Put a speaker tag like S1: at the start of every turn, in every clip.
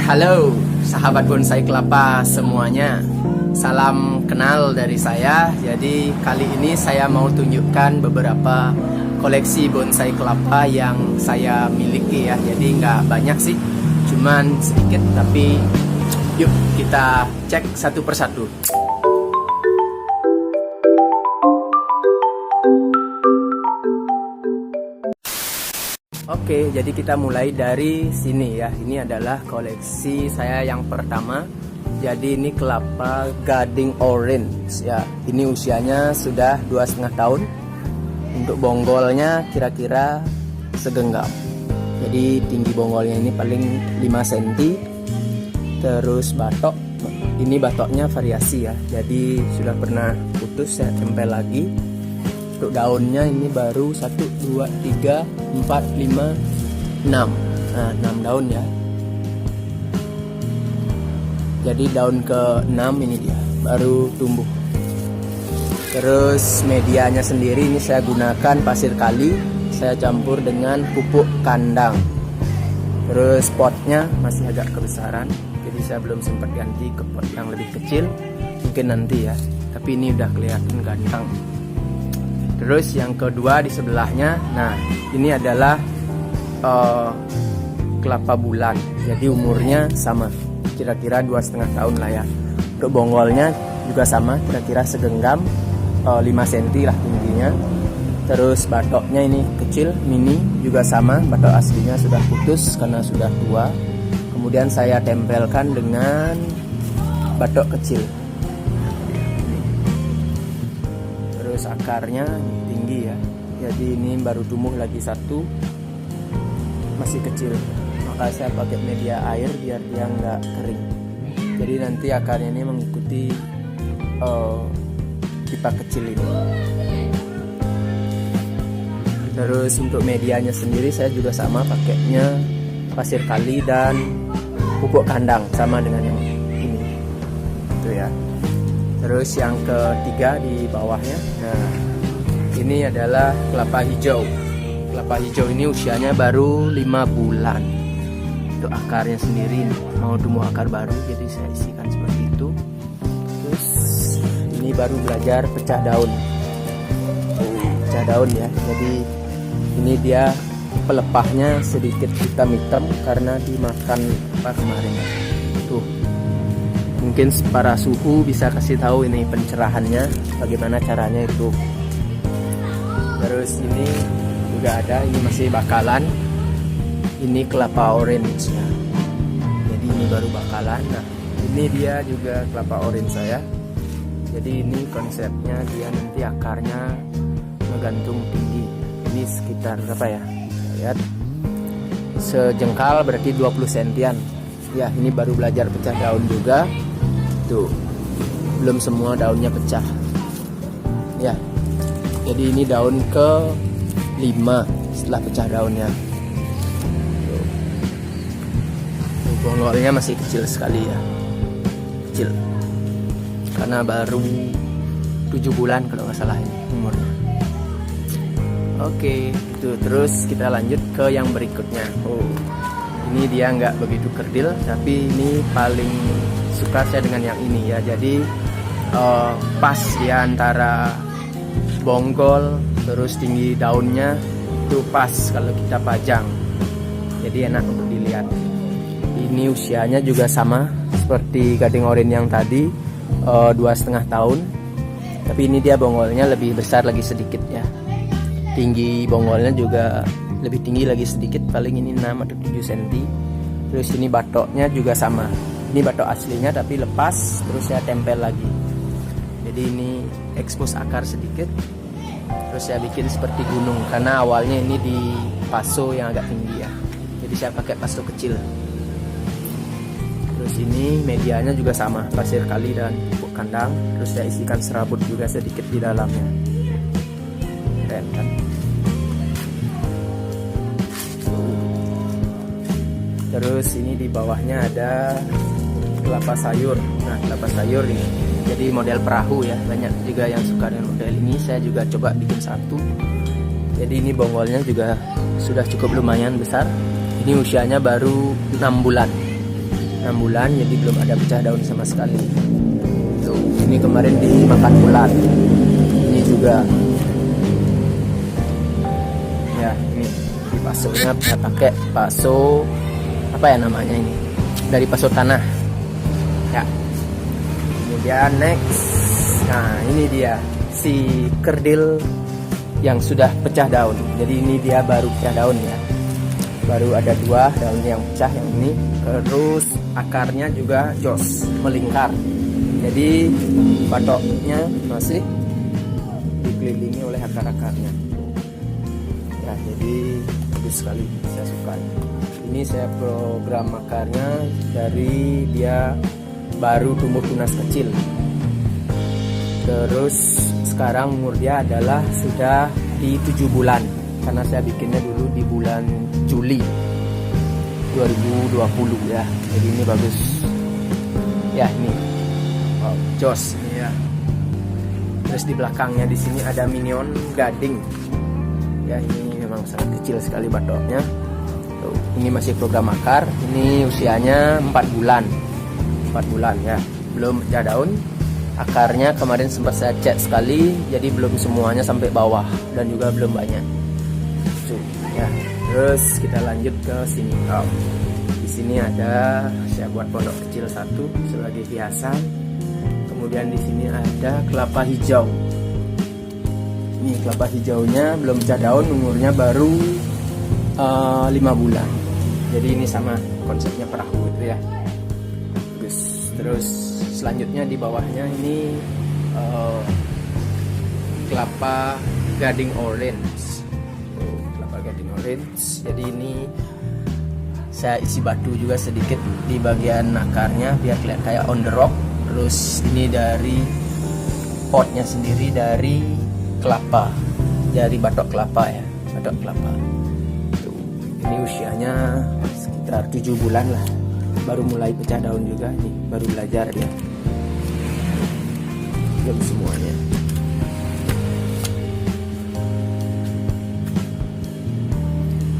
S1: Halo sahabat bonsai kelapa semuanya, salam kenal dari saya. Jadi kali ini saya mau tunjukkan beberapa koleksi bonsai kelapa yang saya miliki ya. Jadi nggak banyak sih, cuman sedikit, tapi yuk kita cek satu persatu. Oke, jadi kita mulai dari sini ya. Ini adalah koleksi saya yang pertama. Jadi ini kelapa gading orange ya. Ini usianya sudah 2,5 tahun. Untuk bonggolnya kira-kira segenggam. Jadi tinggi bonggolnya ini paling 5 cm. Terus batok, ini batoknya variasi ya. Jadi sudah pernah putus, saya tempel lagi. Untuk daunnya ini baru 1, 2, 3, 4, 5, 6. Nah, 6 daun ya. Jadi daun ke-6 ini dia baru tumbuh. Terus medianya sendiri ini saya gunakan pasir kali, saya campur dengan pupuk kandang. Terus potnya masih agak kebesaran, jadi saya belum sempat ganti ke pot yang lebih kecil. Mungkin nanti ya, tapi ini udah kelihatan ganteng. Terus yang kedua di sebelahnya, nah ini adalah kelapa bulan. Jadi umurnya sama, kira-kira 2,5 tahun lah ya. Untuk bonggolnya juga sama, kira-kira segenggam, 5 cm lah tingginya. Terus batoknya ini kecil, mini, juga sama. Batok aslinya sudah putus karena sudah tua. Kemudian saya tempelkan dengan batok kecil. Terus akarnya tinggi ya, jadi ini baru tumbuh lagi satu, masih kecil, maka saya pakai media air biar dia nggak kering. Jadi nanti akarnya ini mengikuti pipa kecil ini. Terus untuk medianya sendiri saya juga sama, pakainya pasir kali dan pupuk kandang, sama dengan yang ini itu ya. Terus yang ketiga di bawahnya, nah ini adalah kelapa hijau. Kelapa hijau ini usianya baru 5 bulan. Untuk akarnya sendiri mau tumbuh akar baru, jadi saya isikan seperti itu. Terus ini baru belajar pecah daun. Pecah daun ya. Jadi ini dia pelepahnya sedikit hitam-hitam karena dimakan apa kemarin. Tuh. Mungkin para suhu bisa kasih tahu ini pencerahannya bagaimana caranya itu. Terus ini juga ada, ini masih bakalan. Ini kelapa orange ya. Jadi ini baru bakalan. Nah, ini dia juga kelapa orange saya. Jadi ini konsepnya dia nanti akarnya menggantung tinggi. Ini sekitar berapa ya? Lihat. Sejengkal berarti 20 cm-an. Ya, ini baru belajar pecah daun juga. Tuh, belum semua daunnya pecah ya. Jadi ini daun ke-5 setelah pecah daunnya. Tuh. Bonggolnya masih kecil sekali ya, kecil karena baru 7 bulan kalau nggak salah ini umurnya. Oke, itu terus kita lanjut ke yang berikutnya. Ini dia nggak begitu kerdil, tapi ini paling suka saya dengan yang ini ya. Jadi pas ya antara bonggol terus tinggi daunnya itu pas kalau kita pajang, jadi enak untuk dilihat. Ini usianya juga sama seperti gading orange yang tadi, 2,5 tahun, tapi ini dia bonggolnya lebih besar lagi sedikit ya. Tinggi bonggolnya juga lebih tinggi lagi sedikit, paling ini 6 atau 7 cm. Terus ini batoknya juga sama. Ini batok aslinya tapi lepas, terus saya tempel lagi. Jadi ini ekspos akar sedikit. Terus saya bikin seperti gunung karena awalnya ini di paso yang agak tinggi ya. Jadi saya pakai paso kecil. Terus ini medianya juga sama, pasir kali dan pupuk kandang. Terus saya isikan serabut juga sedikit di dalamnya. Keren kan? Terus ini di bawahnya ada kelapa sayur. Nah, kelapa sayur ini jadi model perahu ya. Banyak juga yang suka dengan model ini. Saya juga coba bikin satu. Jadi ini bonggolnya juga sudah cukup lumayan besar. Ini usianya baru 6 bulan. 6 bulan, jadi belum ada pecah daun sama sekali. Tuh, ini kemarin dimakan ulat. Ini juga. Ya, ini di pasonya saya pakai paso apa ya namanya ini? Dari paso tanah. Ya. Kemudian next. Nah, ini dia si kerdil yang sudah pecah daun. Jadi ini dia baru pecah daun ya. Baru ada 2 daun yang pecah yang ini. Terus akarnya juga jos, melingkar. Jadi batoknya masih dikelilingi oleh akar-akarnya. Ya, jadi bagus sekali, saya suka. Ini saya program akarnya dari dia baru tumbuh tunas kecil. Terus sekarang umur dia adalah sudah di 7 bulan. Karena saya bikinnya dulu di bulan Juli 2020 ya. Jadi ini bagus. Ya, ini. Oh, jos ini ya. Terus di belakangnya di sini ada minion gading. Ya, ini memang sangat kecil sekali batoknya. Tuh, ini masih program akar. Ini usianya 4 bulan. 4 bulan ya. Belum pecah daun. Akarnya kemarin sempat saya cek sekali, jadi belum semuanya sampai bawah dan juga belum banyak. Tuh, ya. Terus kita lanjut ke sini. Oh, di sini ada saya buat pondok kecil satu sebagai hiasan. Kemudian di sini ada kelapa hijau. Ini kelapa hijaunya belum pecah daun, umurnya baru 5 bulan. Jadi ini sama konsepnya perahu itu ya. Terus selanjutnya di bawahnya ini kelapa gading orange. Kelapa gading orange. Jadi ini saya isi batu juga sedikit di bagian akarnya biar kelihatan kayak on the rock. Terus ini dari potnya sendiri dari kelapa, dari batok kelapa ya, batok kelapa. Tuh, ini usianya sekitar 7 bulan lah. Baru mulai pecah daun juga nih, baru belajar dia. Belum semuanya.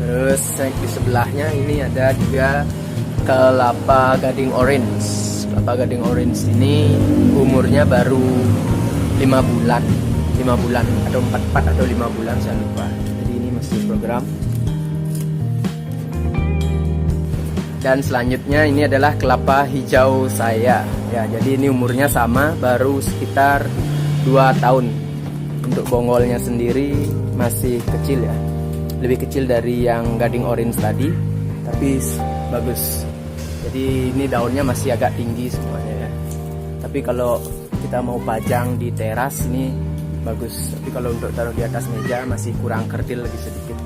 S1: Terus di sebelahnya ini ada juga kelapa gading orange. Kelapa gading orange ini umurnya baru 5 bulan. 5 bulan atau 4 atau 5 bulan saya lupa. Jadi ini masih program. Dan selanjutnya ini adalah kelapa hijau saya. Ya, jadi ini umurnya sama, baru sekitar 2 tahun. Untuk bonggolnya sendiri masih kecil ya. Lebih kecil dari yang gading orange tadi, tapi bagus. Jadi ini daunnya masih agak tinggi semuanya ya. Tapi kalau kita mau pajang di teras ini bagus. Tapi kalau untuk taruh di atas meja masih kurang kerdil lagi sedikit.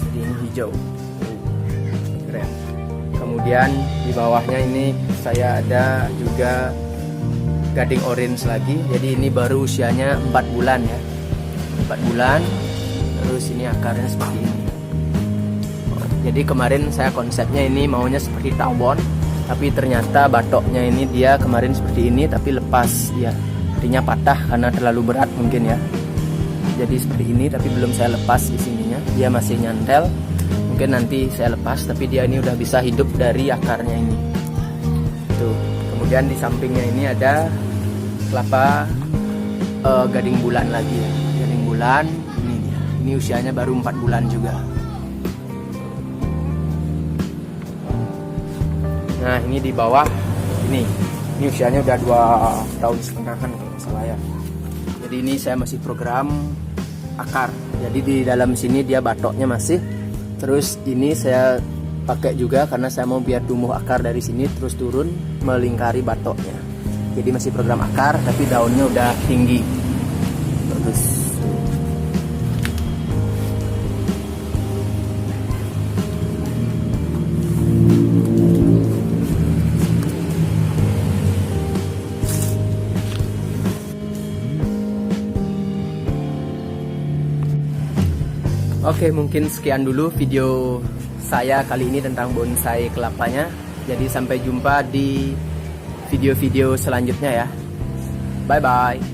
S1: Jadi ini hijau. Keren. Kemudian di bawahnya ini saya ada juga gading orange lagi. Jadi ini baru usianya 4 bulan ya. 4 bulan. Terus ini akarnya seperti ini. Jadi kemarin saya konsepnya ini maunya seperti tawon, tapi ternyata batoknya ini dia kemarin seperti ini tapi lepas dia. Artinya patah karena terlalu berat mungkin ya. Jadi seperti ini tapi belum saya lepas di sininya. Dia masih nyantel. Mungkin nanti saya lepas, tapi dia ini udah bisa hidup dari akarnya ini. Tuh. Kemudian di sampingnya ini ada kelapa gading bulan lagi ya. Gading bulan ini dia. Ini usianya baru 4 bulan juga. Nah, ini di bawah ini usianya udah 2 tahun setengahan kalau nggak salah ya. Jadi ini saya masih program akar. Jadi di dalam sini dia batoknya masih. Terus ini saya pakai juga karena saya mau biar tumbuh akar dari sini terus turun melingkari batoknya. Jadi masih program akar tapi daunnya udah tinggi. Bagus. Oke, mungkin sekian dulu video saya kali ini tentang bonsai kelapanya. Jadi sampai jumpa di video-video selanjutnya ya. Bye bye.